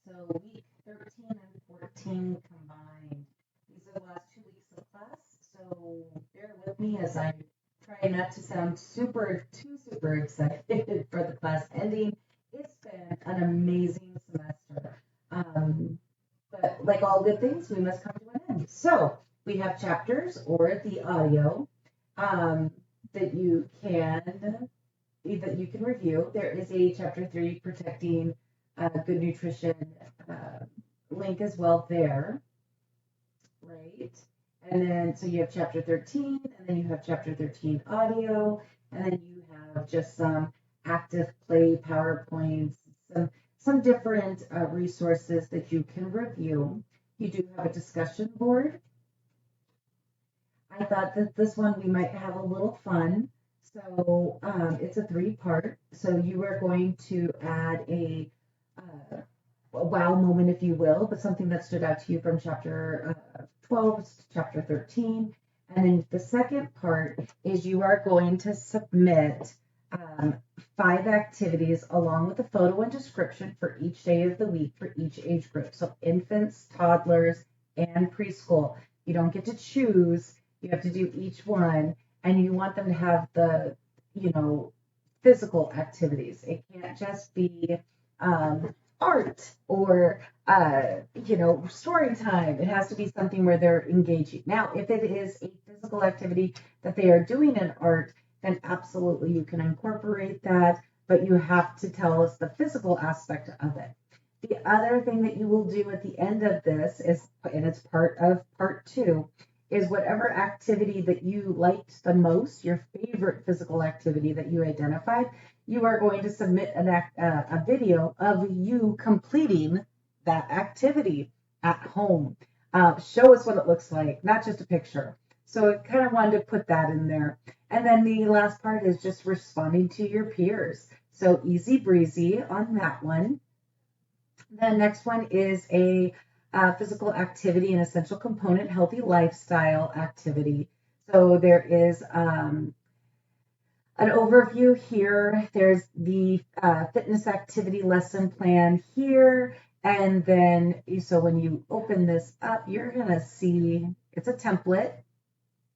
So week 13 and 14 combined. These are the last 2 weeks of class. So bear with me as I try not to sound super excited for the class ending. It's been an amazing semester. But like all good things, we must come to an end. So we have chapters or the audio that you can review. There is a chapter 3 protecting good nutrition link as well there, right? And then so you have chapter 13, and then you have chapter 13 audio, and then you have just some active play PowerPoints, some different resources that you can review. You do have a discussion board. I thought that this one we might have a little fun. So it's a 3-part. So you are going to add a wow moment, if you will, but something that stood out to you from chapter 12 to chapter 13. And then the second part is you are going to submit 5 activities along with a photo and description for each day of the week for each age group. So infants, toddlers, and preschool. You don't get to choose. You have to do each one, and you want them to have the, physical activities. It can't just be art or, story time. It has to be something where they're engaging. Now, if it is a physical activity that they are doing in art, then absolutely you can incorporate that, but you have to tell us the physical aspect of it. The other thing that you will do at the end of this is, and it's part of part 2, is whatever activity that you liked the most, your favorite physical activity that you identified, you are going to submit a video of you completing that activity at home. Show us what it looks like, not just a picture. So I kind of wanted to put that in there. And then the last part is just responding to your peers. So easy breezy on that one. The next one is a physical activity, an essential component, healthy lifestyle activity. So there is an overview here. There's the fitness activity lesson plan here. And then, so when you open this up, you're going to see it's a template.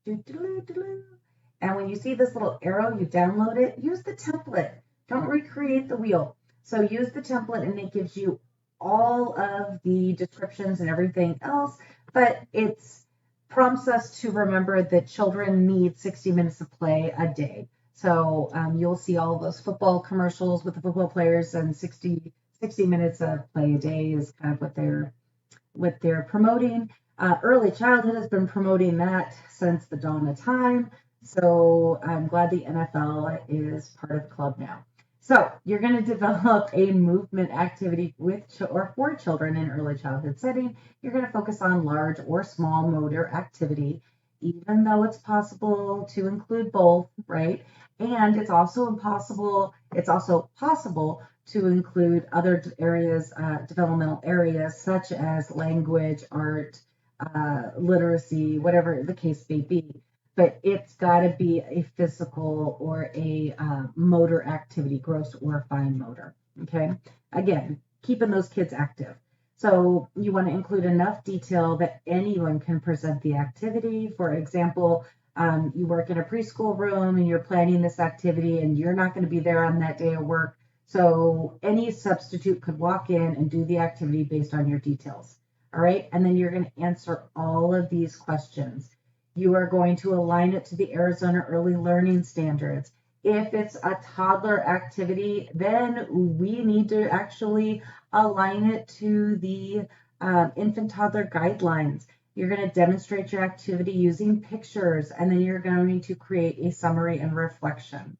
And when you see this little arrow, you download it, use the template. Don't recreate the wheel. So use the template, and it gives you all of the descriptions and everything else, but it prompts us to remember that children need 60 minutes of play a day. So you'll see all of those football commercials with the football players, and 60 minutes of play a day is kind of what they're promoting. Early childhood has been promoting that since the dawn of time. So I'm glad the NFL is part of the club now. So you're going to develop a movement activity with or for children in early childhood setting. You're going to focus on large or small motor activity, even though it's possible to include both, right? And it's also possible to include other areas, developmental areas, such as language, art, literacy, whatever the case may be. But it's got to be a physical or a motor activity, gross or fine motor, okay? Again, keeping those kids active. So you want to include enough detail that anyone can present the activity. For example, you work in a preschool room and you're planning this activity and you're not going to be there on that day of work. So any substitute could walk in and do the activity based on your details, all right? And then you're going to answer all of these questions. You are going to align it to the Arizona Early Learning Standards. If it's a toddler activity, then we need to actually align it to the infant toddler guidelines. You're going to demonstrate your activity using pictures, and then you're going to create a summary and reflection.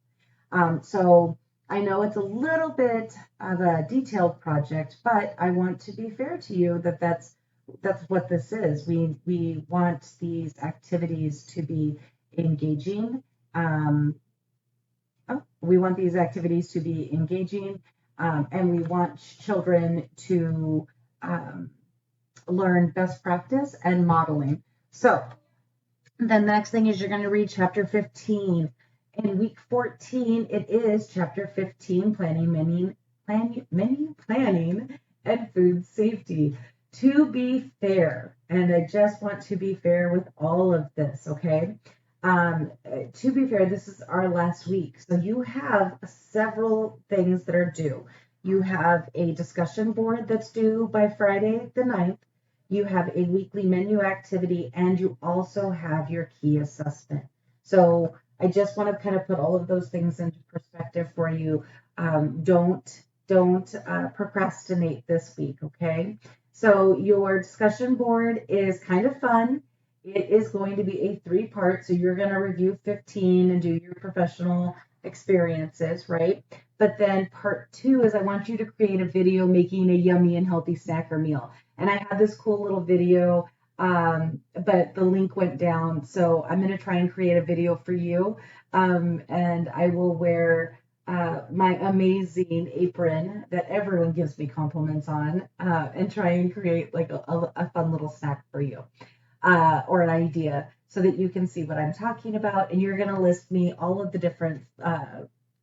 So I know it's a little bit of a detailed project, but I want to be fair to you that that's what this is. We want these activities to be engaging. We want these activities to be engaging, and we want children to learn best practice and modeling. So the next thing is you're going to read chapter 15. In week 14, it is chapter 15, planning and food safety. To be fair, and I just want to be fair with all of this, okay? To be fair, this is our last week. So you have several things that are due. You have a discussion board that's due by Friday the 9th. You have a weekly menu activity, and you also have your key assessment. So I just want to kind of put all of those things into perspective for you. Don't procrastinate this week, okay? So your discussion board is kind of fun. It is going to be a 3-part, so you're going to review 15 and do your professional experiences, right? But then part 2 is I want you to create a video making a yummy and healthy snacker meal. And I had this cool little video, but the link went down, so I'm going to try and create a video for you, and I will wear my amazing apron that everyone gives me compliments on, and try and create like a fun little snack for you, or an idea, so that you can see what I'm talking about. And you're going to list me all of the different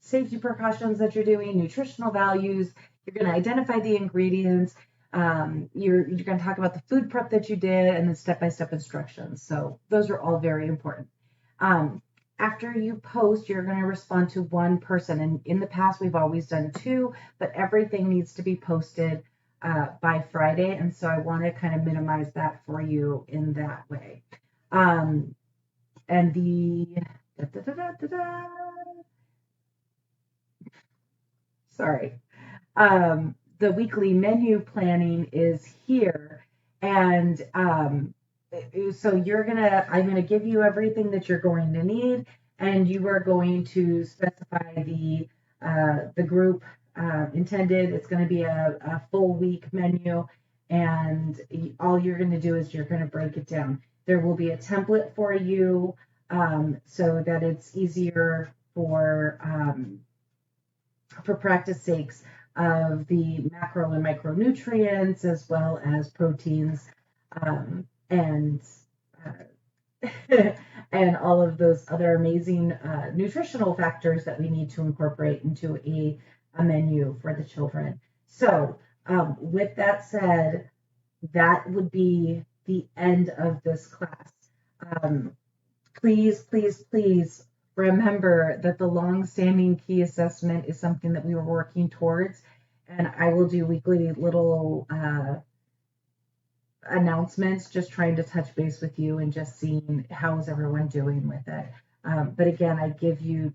safety precautions that you're doing, nutritional values. You're going to identify the ingredients. You're going to talk about the food prep that you did, and then step-by-step instructions. So those are all very important. After you post, you're going to respond to one person. And in the past, we've always done 2, but everything needs to be posted by Friday. And so I want to kind of minimize that for you in that way. And the sorry. The weekly menu planning is here. And so I'm gonna give you everything that you're going to need, and you are going to specify the group intended. It's going to be a full week menu, and all you're going to do is you're going to break it down. There will be a template for you, so that it's easier for practice sakes of the macro and micronutrients, as well as proteins, and and all of those other amazing nutritional factors that we need to incorporate into a menu for the children. So with that said, that would be the end of this class. Please, please, please remember that the long-standing key assessment is something that we were working towards, and I will do weekly little announcements, just trying to touch base with you and just seeing how is everyone doing with it. But again, I give you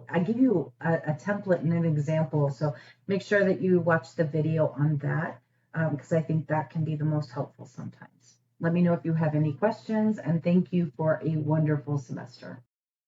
I give you a template and an example, so make sure that you watch the video on that, because I think that can be the most helpful sometimes. Let me know if you have any questions, and thank you for a wonderful semester.